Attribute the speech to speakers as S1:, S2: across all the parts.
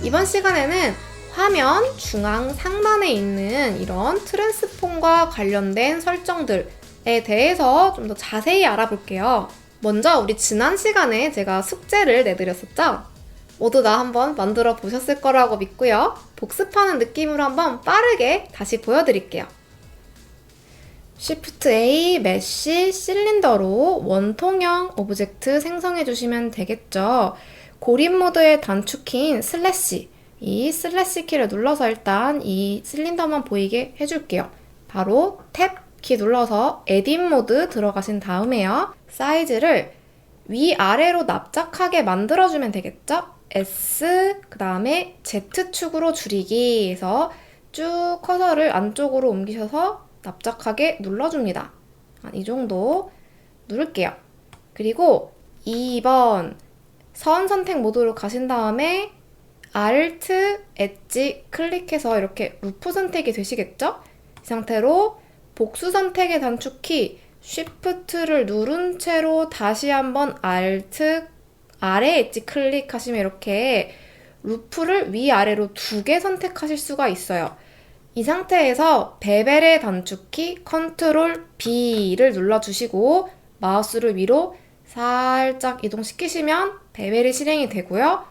S1: 이번 시간에는 화면 중앙 상단에 있는 이런 트랜스폼과 관련된 설정들에 대해서 좀 더 자세히 알아볼게요. 먼저 우리 지난 시간에 제가 숙제를 내드렸었죠? 모두 다 한번 만들어 보셨을 거라고 믿고요. 복습하는 느낌으로 한번 빠르게 다시 보여드릴게요. Shift A, 메쉬, 실린더로 원통형 오브젝트 생성해 주시면 되겠죠. 고립 모드의 단축키인 슬래시, 이 슬래시 키를 눌러서 일단 이 실린더만 보이게 해줄게요. 바로 탭 키 눌러서 에딧 모드 들어가신 다음에요. 사이즈를 위아래로 납작하게 만들어주면 되겠죠? S, 그 다음에 Z축으로 줄이기 해서 쭉 커서를 안쪽으로 옮기셔서 납작하게 눌러줍니다. 이 정도 누를게요. 그리고 2번 선 선택 모드로 가신 다음에 Alt, 엣지 클릭해서 이렇게 루프 선택이 되시겠죠? 이 상태로 복수 선택의 단축키 Shift를 누른 채로 다시 한번 Alt, 아래 엣지 클릭하시면 이렇게 루프를 위아래로 2개 선택하실 수가 있어요. 이 상태에서 베벨의 단축키 Ctrl B를 눌러주시고 마우스를 위로 살짝 이동시키시면 베벨이 실행이 되고요.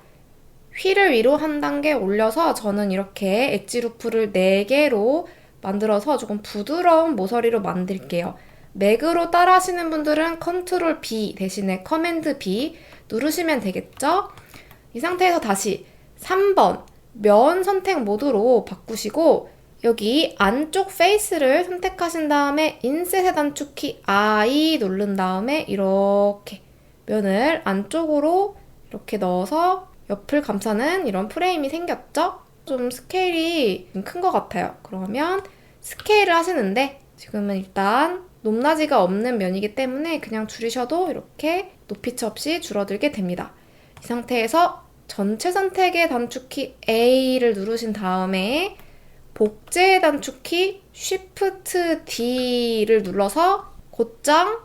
S1: 휠을 위로 한 단계 올려서 저는 이렇게 엣지 루프를 4개로 만들어서 조금 부드러운 모서리로 만들게요. 맥으로 따라 하시는 분들은 Ctrl B 대신에 Command B 누르시면 되겠죠? 이 상태에서 다시 3번 면 선택 모드로 바꾸시고 여기 안쪽 페이스를 선택하신 다음에 인셋의 단축키 I 누른 다음에 이렇게 면을 안쪽으로 이렇게 넣어서 옆을 감싸는 이런 프레임이 생겼죠? 좀 스케일이 큰 것 같아요. 그러면 스케일을 하시는데 지금은 일단 높낮이가 없는 면이기 때문에 그냥 줄이셔도 이렇게 높이차 없이 줄어들게 됩니다. 이 상태에서 전체 선택의 단축키 A를 누르신 다음에 복제의 단축키 Shift D를 눌러서 곧장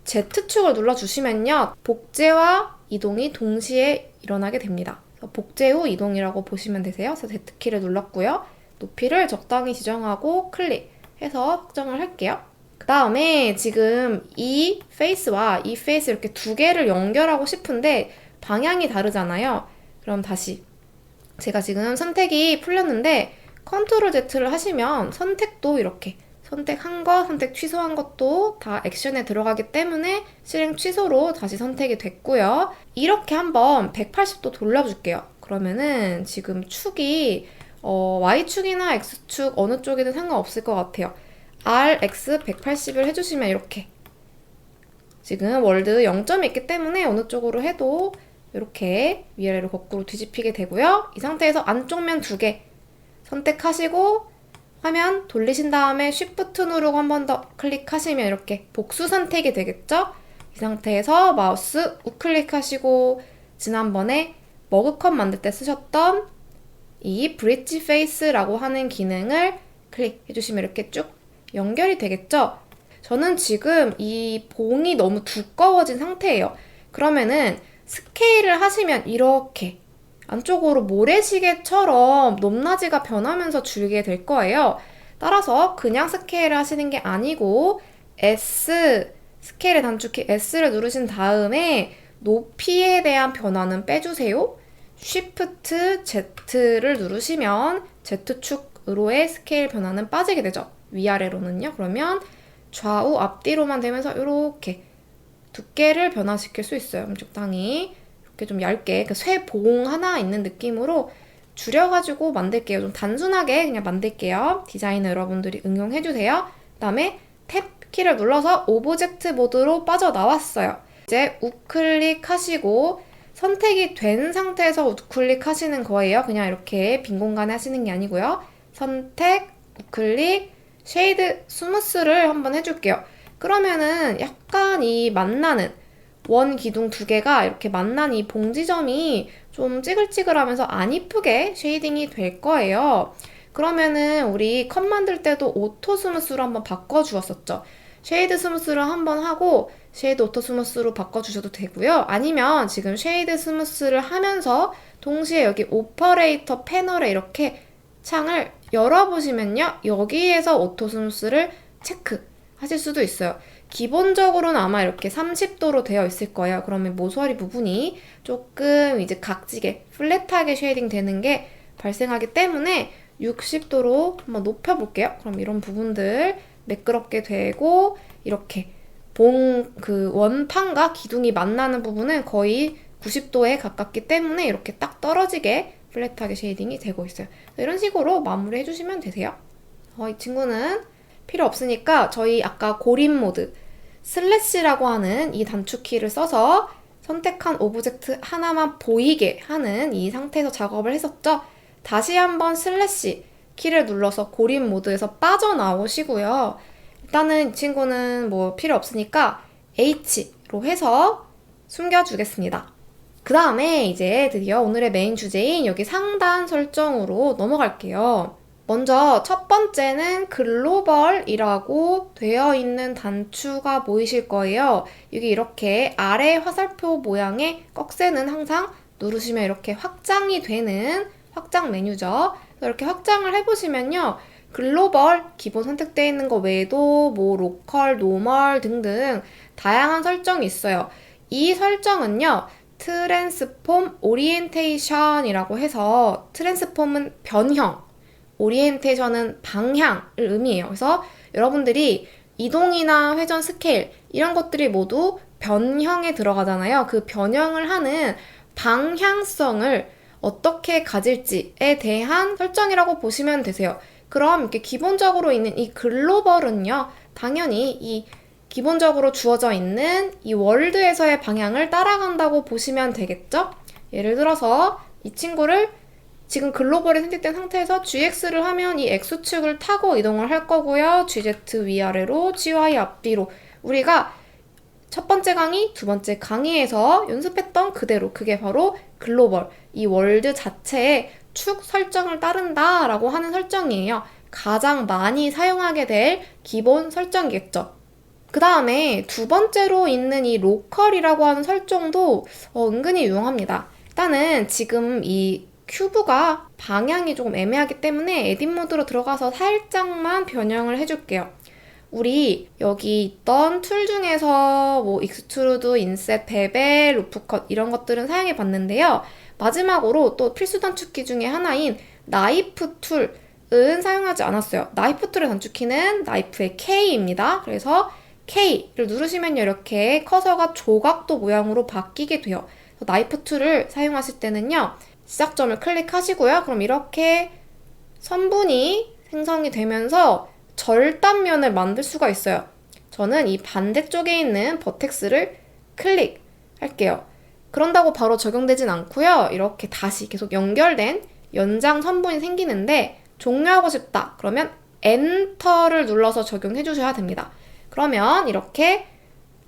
S1: Z축을 눌러주시면요. 복제와 이동이 동시에 일어나게 됩니다. 복제 후 이동이라고 보시면 되세요. 그래서 Z키를 눌렀고요. 높이를 적당히 지정하고 클릭해서 확정을 할게요. 그 다음에 지금 이 페이스와 이 페이스 이렇게 2개를 연결하고 싶은데 방향이 다르잖아요. 그럼 다시 제가 지금 선택이 풀렸는데 Ctrl Z를 하시면 선택도 이렇게 선택한 거, 선택 취소한 것도 다 액션에 들어가기 때문에 실행 취소로 다시 선택이 됐고요. 이렇게 한번 180도 돌려줄게요. 그러면은 지금 축이 Y축이나 X축 어느 쪽이든 상관없을 것 같아요. RX 180을 해주시면 이렇게 지금 월드 0점이 있기 때문에 어느 쪽으로 해도 이렇게 위아래로 거꾸로 뒤집히게 되고요. 이 상태에서 안쪽 면 2개 선택하시고 화면 돌리신 다음에 Shift 누르고 한 번 더 클릭하시면 이렇게 복수 선택이 되겠죠? 이 상태에서 마우스 우클릭하시고 지난번에 머그컵 만들 때 쓰셨던 이 브릿지 페이스라고 하는 기능을 클릭해주시면 이렇게 쭉 연결이 되겠죠? 저는 지금 이 봉이 너무 두꺼워진 상태예요. 그러면은 스케일을 하시면 이렇게 안쪽으로 모래시계처럼 높낮이가 변하면서 줄게 될 거예요. 따라서 그냥 스케일을 하시는 게 아니고 S, 스케일의 단축키 S를 누르신 다음에 높이에 대한 변화는 빼주세요. Shift Z를 누르시면 Z축으로의 스케일 변화는 빠지게 되죠. 위아래로는요. 그러면 좌우 앞뒤로만 되면서 이렇게 두께를 변화시킬 수 있어요. 적당히 이렇게 좀 얇게 쇠봉 하나 있는 느낌으로 줄여가지고 만들게요. 좀 단순하게 그냥 만들게요. 디자이너 여러분들이 응용해주세요. 그 다음에 탭 키를 눌러서 오브젝트 모드로 빠져나왔어요. 이제 우클릭 하시고 선택이 된 상태에서 우클릭 하시는 거예요. 그냥 이렇게 빈 공간에 하시는 게 아니고요. 선택, 우클릭, 쉐이드, 스무스를 한번 해줄게요. 그러면은 약간 이 만나는 원 기둥 2개가 이렇게 만난 이 봉지점이 좀 찌글찌글하면서 안 이쁘게 쉐이딩이 될 거예요. 그러면은 우리 컷 만들 때도 오토 스무스로 한번 바꿔주었었죠. 쉐이드 스무스를 한번 하고 쉐이드 오토 스무스로 바꿔주셔도 되고요. 아니면 지금 쉐이드 스무스를 하면서 동시에 여기 오퍼레이터 패널에 이렇게 창을 열어보시면요. 여기에서 오토 스무스를 체크하실 수도 있어요. 기본적으로는 아마 이렇게 30도로 되어 있을 거예요. 그러면 모서리 부분이 조금 이제 각지게 플랫하게 쉐이딩 되는 게 발생하기 때문에 60도로 한번 높여볼게요. 그럼 이런 부분들 매끄럽게 되고 이렇게 그 원판과 기둥이 만나는 부분은 거의 90도에 가깝기 때문에 이렇게 딱 떨어지게 플랫하게 쉐이딩이 되고 있어요. 이런 식으로 마무리 해주시면 되세요. 이 친구는 필요 없으니까 저희 아까 고림 모드 슬래시라고 하는 이 단축키를 써서 선택한 오브젝트 하나만 보이게 하는 이 상태에서 작업을 했었죠. 다시 한번 슬래시 키를 눌러서 고림 모드에서 빠져나오시고요. 일단은 이 친구는 뭐 필요 없으니까 H로 해서 숨겨주겠습니다. 그 다음에 이제 드디어 오늘의 메인 주제인 여기 상단 설정으로 넘어갈게요. 먼저 첫 번째는 글로벌이라고 되어 있는 단추가 보이실 거예요. 여기 이렇게 아래 화살표 모양의 꺽쇠는 항상 누르시면 이렇게 확장이 되는 확장 메뉴죠. 이렇게 확장을 해보시면요. 글로벌 기본 선택되어 있는 거 외에도 뭐 로컬, 노멀 등등 다양한 설정이 있어요. 이 설정은요. 트랜스폼 오리엔테이션이라고 해서 트랜스폼은 변형, 오리엔테이션은 방향을 의미해요. 그래서 여러분들이 이동이나 회전 스케일 이런 것들이 모두 변형에 들어가잖아요. 그 변형을 하는 방향성을 어떻게 가질지에 대한 설정이라고 보시면 되세요. 그럼 이렇게 기본적으로 있는 이 글로벌은요, 당연히 이 기본적으로 주어져 있는 이 월드에서의 방향을 따라간다고 보시면 되겠죠? 예를 들어서 이 친구를 지금 글로벌이 선택된 상태에서 GX를 하면 이 X축을 타고 이동을 할 거고요. GZ 위아래로, GY 앞뒤로. 우리가 첫 번째 강의, 두 번째 강의에서 연습했던 그대로 그게 바로 글로벌, 이 월드 자체의 축 설정을 따른다라고 하는 설정이에요. 가장 많이 사용하게 될 기본 설정이겠죠. 그 다음에 두 번째로 있는 이 로컬이라고 하는 설정도 은근히 유용합니다. 일단은 지금 이 큐브가 방향이 조금 애매하기 때문에 에딧 모드로 들어가서 살짝만 변형을 해줄게요. 우리 여기 있던 툴 중에서 뭐 익스트루드, 인셋, 베벨, 루프컷 이런 것들은 사용해 봤는데요. 마지막으로 또 필수 단축키 중에 하나인 나이프 툴은 사용하지 않았어요. 나이프 툴의 단축키는 나이프의 K입니다. 그래서 K를 누르시면 이렇게 커서가 조각도 모양으로 바뀌게 돼요. 나이프 툴을 사용하실 때는요. 시작점을 클릭하시고요. 그럼 이렇게 선분이 생성이 되면서 절단면을 만들 수가 있어요. 저는 이 반대쪽에 있는 버텍스를 클릭할게요. 그런다고 바로 적용되진 않고요. 이렇게 다시 계속 연결된 연장 선분이 생기는데 종료하고 싶다. 그러면 엔터를 눌러서 적용해 주셔야 됩니다. 그러면 이렇게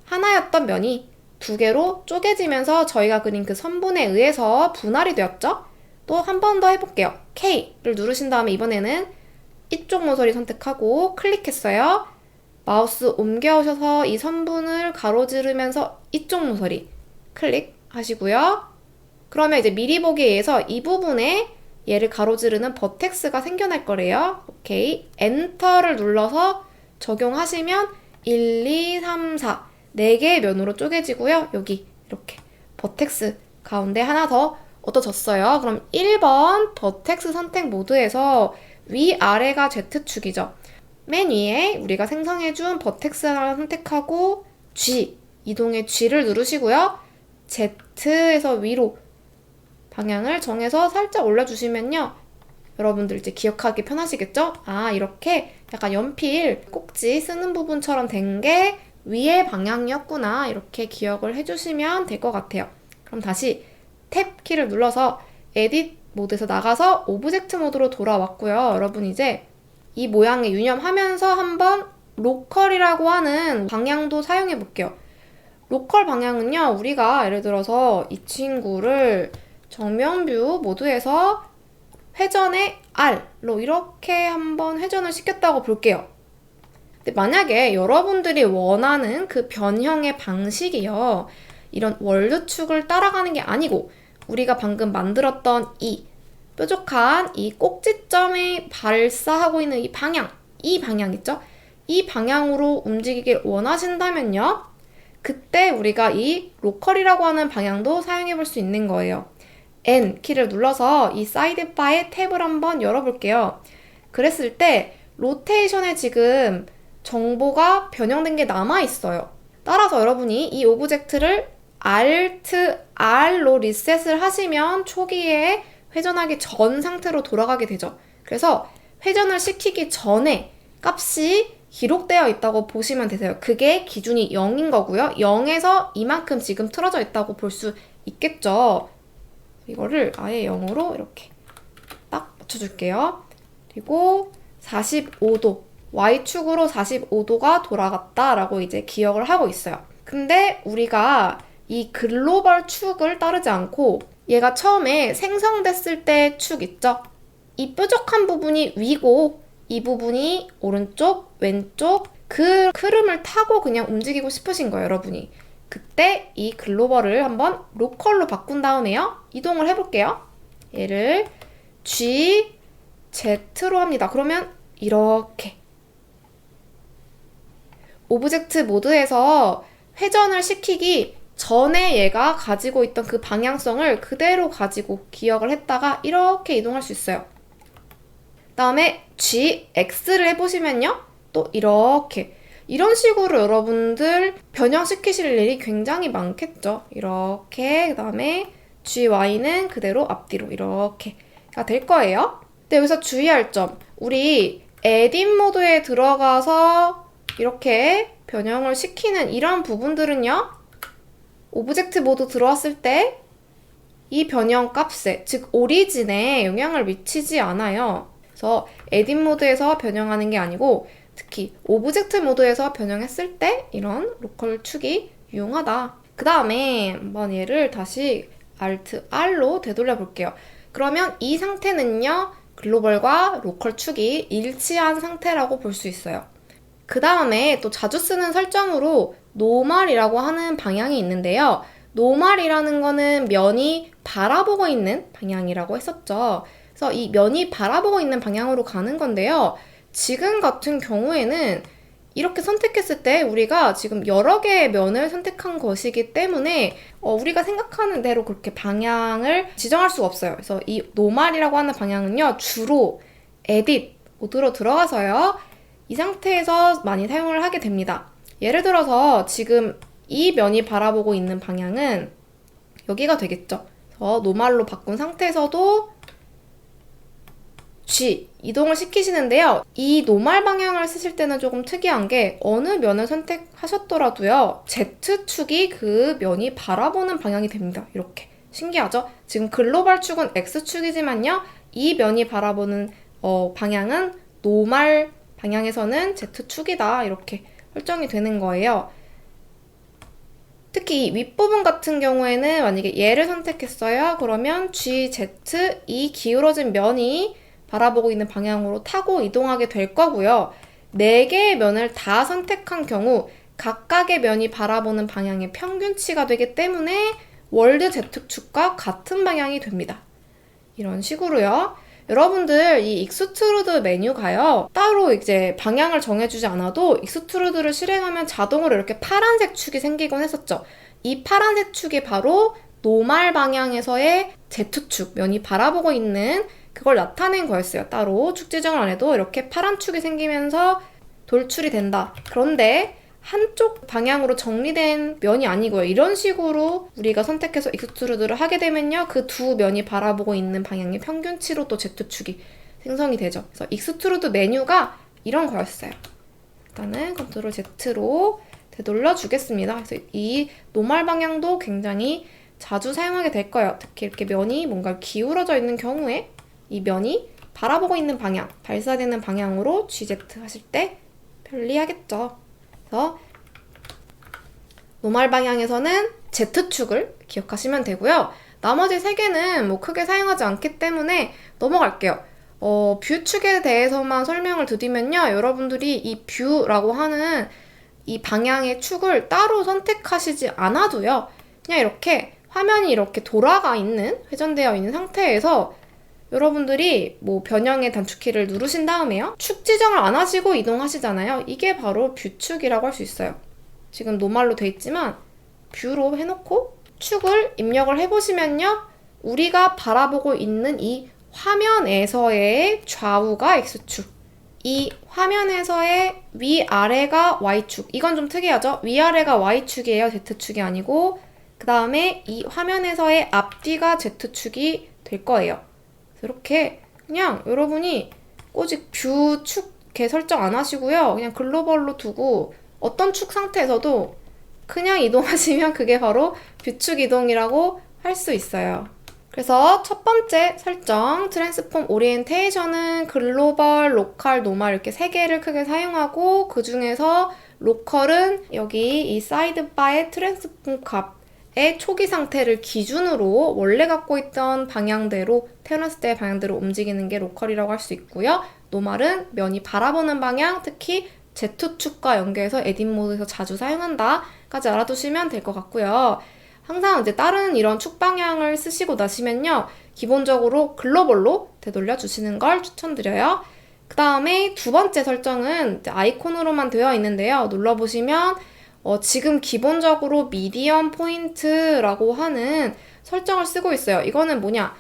S1: 하나였던 면이 두 개로 쪼개지면서 저희가 그린 그 선분에 의해서 분할이 되었죠? 또 한 번 더 해볼게요. K를 누르신 다음에 이번에는 이쪽 모서리 선택하고 클릭했어요. 마우스 옮겨오셔서 이 선분을 가로지르면서 이쪽 모서리 클릭하시고요. 그러면 이제 미리 보기에 의해서 이 부분에 얘를 가로지르는 버텍스가 생겨날 거래요. 오케이. 엔터를 눌러서 적용하시면 1, 2, 3, 4 4개의 면으로 쪼개지고요. 여기 이렇게 버텍스 가운데 하나 더 얻어졌어요. 그럼 1번 버텍스 선택 모드에서 위아래가 Z축이죠. 맨 위에 우리가 생성해준 버텍스 하나를 선택하고 G, 이동의 G를 누르시고요. Z에서 위로 방향을 정해서 살짝 올려주시면요. 여러분들 이제 기억하기 편하시겠죠? 아, 이렇게 약간 연필 꼭지 쓰는 부분처럼 된 게 위의 방향이었구나. 이렇게 기억을 해주시면 될 것 같아요. 그럼 다시 탭 키를 눌러서 에딧 모드에서 나가서 오브젝트 모드로 돌아왔고요. 여러분 이제 이 모양에 유념하면서 한번 로컬이라고 하는 방향도 사용해 볼게요. 로컬 방향은요. 우리가 예를 들어서 이 친구를 정면뷰 모드에서 회전의 R로 이렇게 한번 회전을 시켰다고 볼게요. 근데 만약에 여러분들이 원하는 그 변형의 방식이요. 이런 월드축을 따라가는 게 아니고 우리가 방금 만들었던 이 뾰족한 이 꼭지점에 발사하고 있는 이 방향 있죠? 이 방향으로 움직이길 원하신다면요. 그때 우리가 이 로컬이라고 하는 방향도 사용해 볼 수 있는 거예요. N 키를 눌러서 이 사이드바의 탭을 한번 열어볼게요. 그랬을 때 로테이션에 지금 정보가 변형된 게 남아있어요. 따라서 여러분이 이 오브젝트를 Alt R로 리셋을 하시면 초기에 회전하기 전 상태로 돌아가게 되죠. 그래서 회전을 시키기 전에 값이 기록되어 있다고 보시면 되세요. 그게 기준이 0인 거고요. 0에서 이만큼 지금 틀어져 있다고 볼 수 있겠죠. 이거를 아예 0으로 이렇게 딱 맞춰줄게요. 그리고 45도, Y축으로 45도가 돌아갔다라고 이제 기억을 하고 있어요. 근데 우리가 이 글로벌 축을 따르지 않고 얘가 처음에 생성됐을 때 축 있죠? 이 뾰족한 부분이 위고 이 부분이 오른쪽, 왼쪽 그 흐름을 타고 그냥 움직이고 싶으신 거예요, 여러분이. 그때 이 글로벌을 한번 로컬로 바꾼 다음에요. 이동을 해볼게요. 얘를 G, Z로 합니다. 그러면 이렇게 오브젝트 모드에서 회전을 시키기 전에 얘가 가지고 있던 그 방향성을 그대로 가지고 기억을 했다가 이렇게 이동할 수 있어요. 다음에 G, X를 해보시면요. 또 이렇게 이런 식으로 여러분들 변형시키실 일이 굉장히 많겠죠. 이렇게 그 다음에 GY는 그대로 앞뒤로 이렇게가 될 거예요. 근데 여기서 주의할 점, 우리 에딧 모드에 들어가서 이렇게 변형을 시키는 이런 부분들은요. 오브젝트 모드 들어왔을 때 이 변형 값에, 즉 오리진에 영향을 미치지 않아요. 그래서 에딧 모드에서 변형하는 게 아니고 특히 오브젝트 모드에서 변형했을 때 이런 로컬 축이 유용하다. 그 다음에 한번 얘를 다시 Alt R로 되돌려 볼게요. 그러면 이 상태는요. 글로벌과 로컬 축이 일치한 상태라고 볼 수 있어요. 그 다음에 또 자주 쓰는 설정으로 노멀이라고 하는 방향이 있는데요. 노멀이라는 거는 면이 바라보고 있는 방향이라고 했었죠. 그래서 이 면이 바라보고 있는 방향으로 가는 건데요. 지금 같은 경우에는 이렇게 선택했을 때 우리가 지금 여러 개의 면을 선택한 것이기 때문에 우리가 생각하는 대로 그렇게 방향을 지정할 수가 없어요. 그래서 이 노멀이라고 하는 방향은요. 주로 에딧 모드로 들어가서요. 이 상태에서 많이 사용을 하게 됩니다. 예를 들어서 지금 이 면이 바라보고 있는 방향은 여기가 되겠죠. 그래서 노멀로 바꾼 상태에서도 G 이동을 시키시는데요. 이 노멀 방향을 쓰실 때는 조금 특이한 게 어느 면을 선택하셨더라도요. Z축이 그 면이 바라보는 방향이 됩니다. 이렇게. 신기하죠? 지금 글로벌 축은 X축이지만요. 이 면이 바라보는 방향은 노멀 방향에서는 Z축이다. 이렇게 설정이 되는 거예요. 특히 윗부분 같은 경우에는 만약에 얘를 선택했어요. 그러면 G, Z 이 기울어진 면이 바라보고 있는 방향으로 타고 이동하게 될 거고요. 4개의 면을 다 선택한 경우 각각의 면이 바라보는 방향의 평균치가 되기 때문에 월드 Z축과 같은 방향이 됩니다. 이런 식으로요. 여러분들 이 익스트루드 메뉴가요. 따로 이제 방향을 정해주지 않아도 익스트루드를 실행하면 자동으로 이렇게 파란색 축이 생기곤 했었죠. 이 파란색 축이 바로 노멀 방향에서의 Z축, 면이 바라보고 있는 그걸 나타낸 거였어요. 따로 축 지정을 안 해도 이렇게 파란 축이 생기면서 돌출이 된다. 그런데 한쪽 방향으로 정리된 면이 아니고요. 이런 식으로 우리가 선택해서 익스트루드를 하게 되면요. 그 두 면이 바라보고 있는 방향의 평균치로 또 Z축이 생성이 되죠. 그래서 익스트루드 메뉴가 이런 거였어요. 일단은 컨트롤 Z로 되돌려 주겠습니다. 그래서 이 노멀 방향도 굉장히 자주 사용하게 될 거예요. 특히 이렇게 면이 뭔가 기울어져 있는 경우에 이 면이 바라보고 있는 방향, 발사되는 방향으로 GZ 하실 때 편리하겠죠. 그래서 노멀 방향에서는 Z축을 기억하시면 되고요. 나머지 3개는 뭐 크게 사용하지 않기 때문에 넘어갈게요. 뷰 축에 대해서만 설명을 드리면요. 여러분들이 이 뷰라고 하는 이 방향의 축을 따로 선택하시지 않아도요. 그냥 이렇게 화면이 이렇게 돌아가 있는, 회전되어 있는 상태에서 여러분들이 뭐 변형의 단축키를 누르신 다음에요. 축 지정을 안 하시고 이동하시잖아요. 이게 바로 뷰축이라고 할 수 있어요. 지금 노말로 돼 있지만 뷰로 해놓고 축을 입력을 해보시면요. 우리가 바라보고 있는 이 화면에서의 좌우가 X축, 이 화면에서의 위아래가 Y축. 이건 좀 특이하죠? 위아래가 Y축이에요. Z축이 아니고. 그 다음에 이 화면에서의 앞뒤가 Z축이 될 거예요. 이렇게 그냥 여러분이 꼬직 뷰 축 이렇게 설정 안 하시고요. 그냥 글로벌로 두고 어떤 축 상태에서도 그냥 이동하시면 그게 바로 뷰축 이동이라고 할 수 있어요. 그래서 첫 번째 설정, 트랜스폼 오리엔테이션은 글로벌, 로컬, 노멀 이렇게 세 개를 크게 사용하고 그 중에서 로컬은 여기 이 사이드바의 트랜스폼 값의 초기 상태를 기준으로 원래 갖고 있던 방향대로 태어났을 때의 방향대로 움직이는 게 로컬이라고 할 수 있고요. 노멀은 면이 바라보는 방향, 특히 Z축과 연계해서 에딧 모드에서 자주 사용한다까지 알아두시면 될 것 같고요. 항상 이제 다른 이런 축 방향을 쓰시고 나시면요. 기본적으로 글로벌로 되돌려 주시는 걸 추천드려요. 그 다음에 두 번째 설정은 아이콘으로만 되어 있는데요. 눌러보시면 지금 기본적으로 미디엄 포인트라고 하는 설정을 쓰고 있어요. 이거는 뭐냐?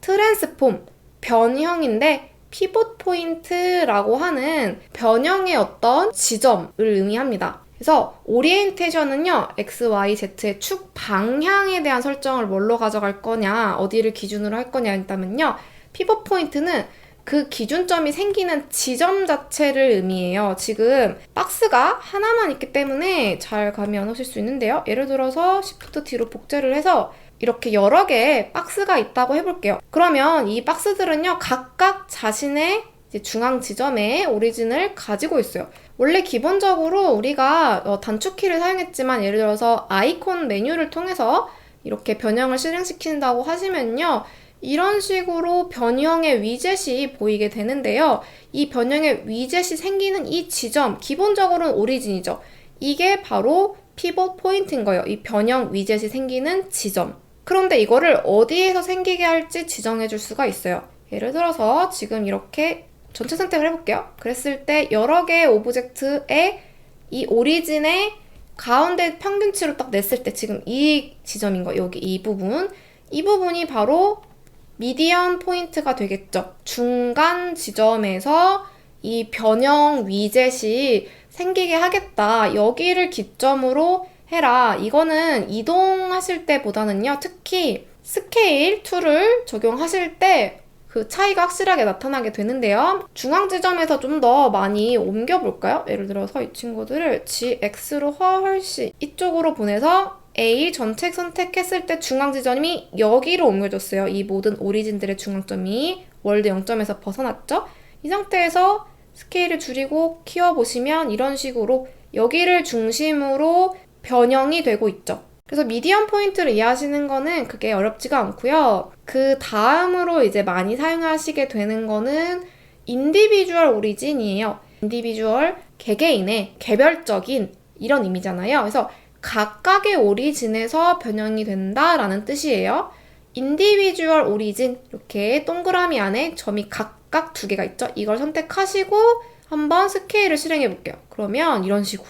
S1: 트랜스폼, 변형인데 피봇 포인트라고 하는 변형의 어떤 지점을 의미합니다. 그래서 오리엔테이션은요, X, Y, Z의 축 방향에 대한 설정을 뭘로 가져갈 거냐, 어디를 기준으로 할 거냐 했다면요, 피벗 포인트는 그 기준점이 생기는 지점 자체를 의미해요. 지금 박스가 하나만 있기 때문에 잘 감이 안 오실 수 있는데요. 예를 들어서 Shift D로 복제를 해서 이렇게 여러 개의 박스가 있다고 해볼게요. 그러면 이 박스들은요, 각각 자신의 이제 중앙 지점에 오리진을 가지고 있어요. 원래 기본적으로 우리가 단축키를 사용했지만 예를 들어서 아이콘 메뉴를 통해서 이렇게 변형을 실행시킨다고 하시면요. 이런 식으로 변형의 위젯이 보이게 되는데요. 이 변형의 위젯이 생기는 이 지점, 기본적으로는 오리진이죠. 이게 바로 피벗 포인트인 거예요. 이 변형 위젯이 생기는 지점. 그런데 이거를 어디에서 생기게 할지 지정해 줄 수가 있어요. 예를 들어서 지금 이렇게 전체 선택을 해볼게요. 그랬을 때 여러 개의 오브젝트의 이 오리진의 가운데 평균치로 딱 냈을 때 지금 이 지점인 거예요. 여기 이 부분. 이 부분이 바로 미디엄 포인트가 되겠죠. 중간 지점에서 이 변형 위젯이 생기게 하겠다. 여기를 기점으로 해라. 이거는 이동하실 때보다는요. 특히 스케일 툴을 적용하실 때 그 차이가 확실하게 나타나게 되는데요. 중앙 지점에서 좀 더 많이 옮겨볼까요? 예를 들어서 이 친구들을 GX로 훨씬 이쪽으로 보내서 A 전체 선택했을 때 중앙 지점이 여기로 옮겨졌어요. 이 모든 오리진들의 중앙점이 월드 0점에서 벗어났죠? 이 상태에서 스케일을 줄이고 키워보시면 이런 식으로 여기를 중심으로 변형이 되고 있죠. 그래서 미디엄 포인트를 이해하시는 거는 그게 어렵지가 않고요. 그 다음으로 이제 많이 사용하시게 되는 거는 인디비주얼 오리진이에요. 인디비주얼, 개개인의 개별적인 이런 의미잖아요. 그래서 각각의 오리진에서 변형이 된다라는 뜻이에요. 인디비주얼 오리진, 이렇게 동그라미 안에 점이 각각 두 개가 있죠. 이걸 선택하시고 한번 스케일을 실행해 볼게요. 그러면 이런 식으로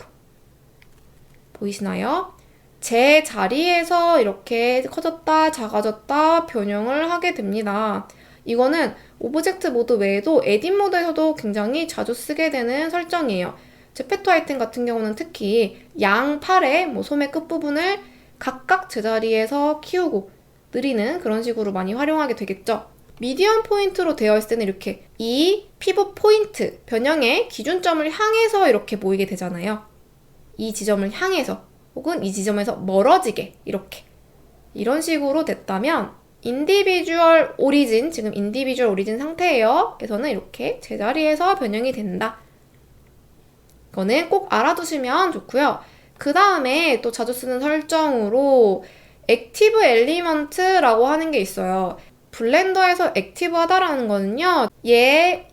S1: 보이시나요? 제 자리에서 이렇게 커졌다 작아졌다 변형을 하게 됩니다. 이거는 오브젝트 모드 외에도 에딧 모드에서도 굉장히 자주 쓰게 되는 설정이에요. 제페토 아이템 같은 경우는 특히 양팔의 소매 끝부분을 각각 제자리에서 키우고 느리는 그런 식으로 많이 활용하게 되겠죠. 미디엄 포인트로 되어 있을 때는 이렇게 이 피벗 포인트 변형의 기준점을 향해서 이렇게 모이게 되잖아요. 이 지점을 향해서 혹은 이 지점에서 멀어지게 이렇게 이런 식으로 됐다면 인디비주얼 오리진, 지금 인디비주얼 오리진 상태예요. 에서는 이렇게 제자리에서 변형이 된다. 이거는 꼭 알아두시면 좋고요. 그 다음에 또 자주 쓰는 설정으로 액티브 엘리먼트라고 하는 게 있어요. 블렌더에서 액티브하다라는 거는요. 얘를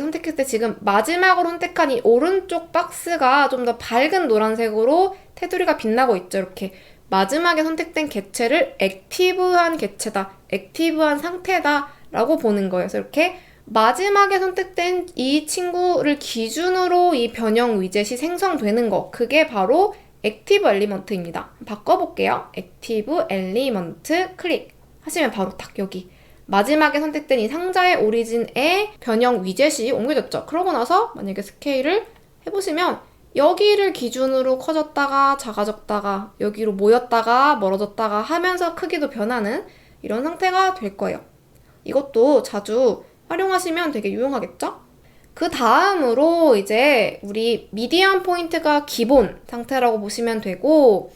S1: 선택했을 때 지금 마지막으로 선택한 이 오른쪽 박스가 좀 더 밝은 노란색으로 테두리가 빛나고 있죠. 이렇게 마지막에 선택된 개체를 액티브한 개체다, 액티브한 상태다 라고 보는 거예요. 그래서 이렇게 마지막에 선택된 이 친구를 기준으로 이 변형 위젯이 생성되는 거, 그게 바로 액티브 엘리먼트입니다. 바꿔볼게요. 액티브 엘리먼트 클릭 하시면 바로 딱 여기 마지막에 선택된 이 상자의 오리진의 변형 위젯이 옮겨졌죠. 그러고 나서 만약에 스케일을 해보시면 여기를 기준으로 커졌다가 작아졌다가 여기로 모였다가 멀어졌다가 하면서 크기도 변하는 이런 상태가 될 거예요. 이것도 자주 활용하시면 되게 유용하겠죠? 그 다음으로 이제 우리 미디엄 포인트가 기본 상태라고 보시면 되고,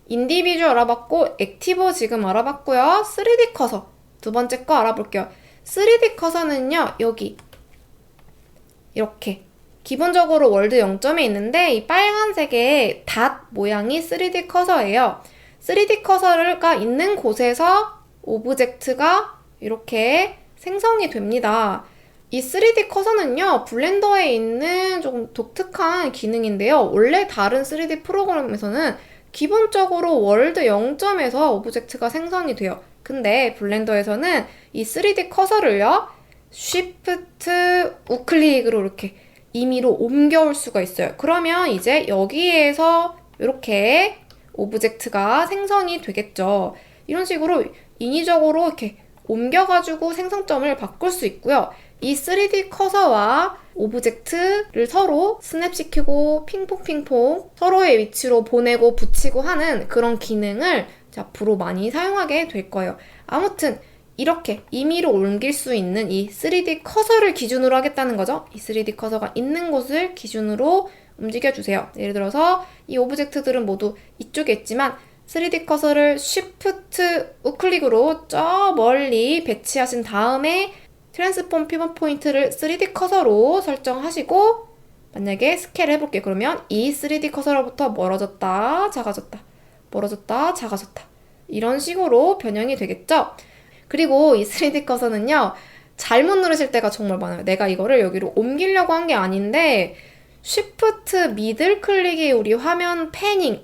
S1: 인디비주 알아봤고 액티브 지금 알아봤고요. 3D 커서 두 번째 거 알아볼게요. 3D 커서는요, 여기 이렇게 기본적으로 월드 0점에 있는데 이 빨간색의 닷 모양이 3D 커서예요. 3D 커서가 있는 곳에서 오브젝트가 이렇게 생성이 됩니다. 이 3D 커서는요, 블렌더에 있는 조금 독특한 기능인데요. 원래 다른 3D 프로그램에서는 기본적으로 월드 0점에서 오브젝트가 생성이 돼요. 근데 블렌더에서는 이 3D 커서를요, 쉬프트 우클릭으로 이렇게 임의로 옮겨올 수가 있어요. 그러면 이제 여기에서 이렇게 오브젝트가 생성이 되겠죠. 이런 식으로 인위적으로 이렇게 옮겨가지고 생성점을 바꿀 수 있고요. 이 3D 커서와 오브젝트를 서로 스냅시키고 핑퐁핑퐁 서로의 위치로 보내고 붙이고 하는 그런 기능을 앞으로 많이 사용하게 될 거예요. 아무튼 이렇게 임의로 옮길 수 있는 이 3D 커서를 기준으로 하겠다는 거죠. 이 3D 커서가 있는 곳을 기준으로 움직여주세요. 예를 들어서 이 오브젝트들은 모두 이쪽에 있지만 3D 커서를 쉬프트 우클릭으로 저 멀리 배치하신 다음에 트랜스폼 피벗 포인트를 3D 커서로 설정하시고 만약에 스케일을 해볼게요. 그러면 이 3D 커서로부터 멀어졌다, 작아졌다, 멀어졌다, 작아졌다 이런 식으로 변형이 되겠죠? 그리고 이 3D 커서는요, 잘못 누르실 때가 정말 많아요. 내가 이거를 여기로 옮기려고 한 게 아닌데 쉬프트 미들 클릭이 우리 화면 패닝,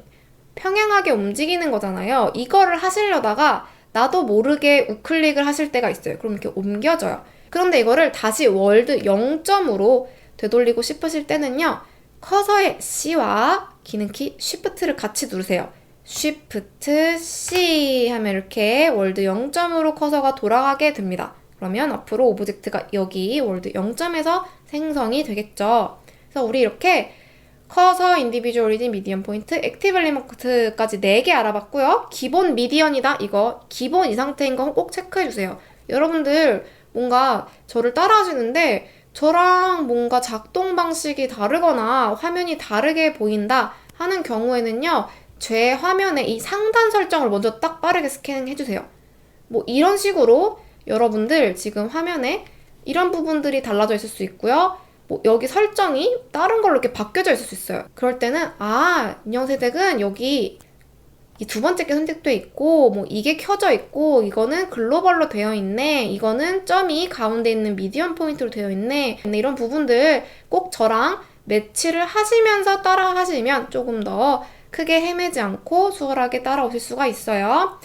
S1: 평행하게 움직이는 거잖아요. 이거를 하시려다가 나도 모르게 우클릭을 하실 때가 있어요. 그럼 이렇게 옮겨져요. 그런데 이거를 다시 월드 0점으로 되돌리고 싶으실 때는요, 커서의 C와 기능키 Shift를 같이 누르세요. Shift C 하면 이렇게 월드 0점으로 커서가 돌아가게 됩니다. 그러면 앞으로 오브젝트가 여기 월드 0점에서 생성이 되겠죠. 그래서 우리 이렇게 커서, 인디비주 오리진, 미디엄 포인트, 액티브 엘리먼트까지 4개 알아봤고요. 기본 미디언이다. 이거 기본 이 상태인 거 꼭 체크해주세요. 여러분들 뭔가 저를 따라하시는데 저랑 뭔가 작동 방식이 다르거나 화면이 다르게 보인다 하는 경우에는요, 제 화면에 이 상단 설정을 먼저 딱 빠르게 스캔해주세요. 뭐 이런 식으로 여러분들 지금 화면에 이런 부분들이 달라져 있을 수 있고요. 뭐 여기 설정이 다른 걸로 이렇게 바뀌어져 있을 수 있어요. 그럴 때는 인형새댁은 여기 이 두 번째 게 선택돼 있고 뭐 이게 켜져 있고 이거는 글로벌로 되어 있네, 이거는 점이 가운데 있는 미디엄 포인트로 되어 있네, 이런 부분들 꼭 저랑 매치를 하시면서 따라 하시면 조금 더 크게 헤매지 않고 수월하게 따라오실 수가 있어요.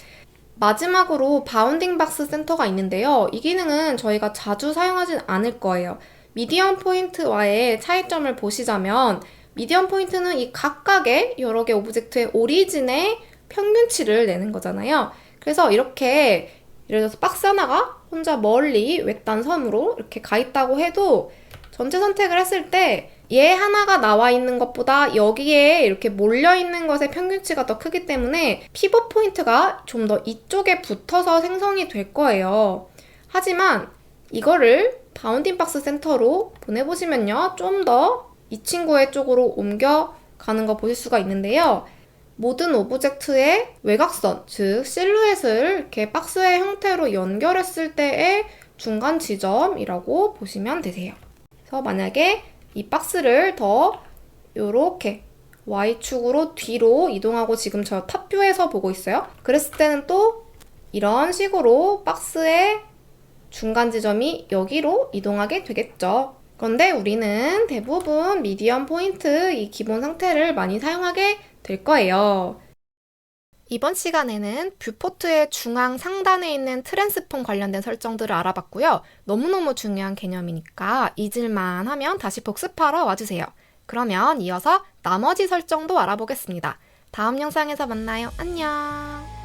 S1: 마지막으로 바운딩 박스 센터가 있는데요. 이 기능은 저희가 자주 사용하진 않을 거예요. 미디엄 포인트와의 차이점을 보시자면 미디엄 포인트는 이 각각의 여러 개 오브젝트의 오리진의 평균치를 내는 거잖아요. 그래서 이렇게 예를 들어서 박스 하나가 혼자 멀리 외딴 섬으로 이렇게 가 있다고 해도 전체 선택을 했을 때 얘 하나가 나와 있는 것보다 여기에 이렇게 몰려 있는 것의 평균치가 더 크기 때문에 피벗 포인트가 좀 더 이쪽에 붙어서 생성이 될 거예요. 하지만 이거를 바운딩 박스 센터로 보내보시면요, 좀 더 이 친구의 쪽으로 옮겨가는 거 보실 수가 있는데요. 모든 오브젝트의 외곽선, 즉 실루엣을 이렇게 박스의 형태로 연결했을 때의 중간 지점이라고 보시면 되세요. 그래서 만약에 이 박스를 더 요렇게 Y축으로 뒤로 이동하고 지금 저 탑뷰에서 보고 있어요. 그랬을 때는 또 이런 식으로 박스의 중간 지점이 여기로 이동하게 되겠죠. 그런데 우리는 대부분 미디엄 포인트 이 기본 상태를 많이 사용하게 될 거예요. 이번 시간에는 뷰포트의 중앙 상단에 있는 트랜스폼 관련된 설정들을 알아봤고요. 너무너무 중요한 개념이니까 잊을만 하면 다시 복습하러 와주세요. 그러면 이어서 나머지 설정도 알아보겠습니다. 다음 영상에서 만나요. 안녕!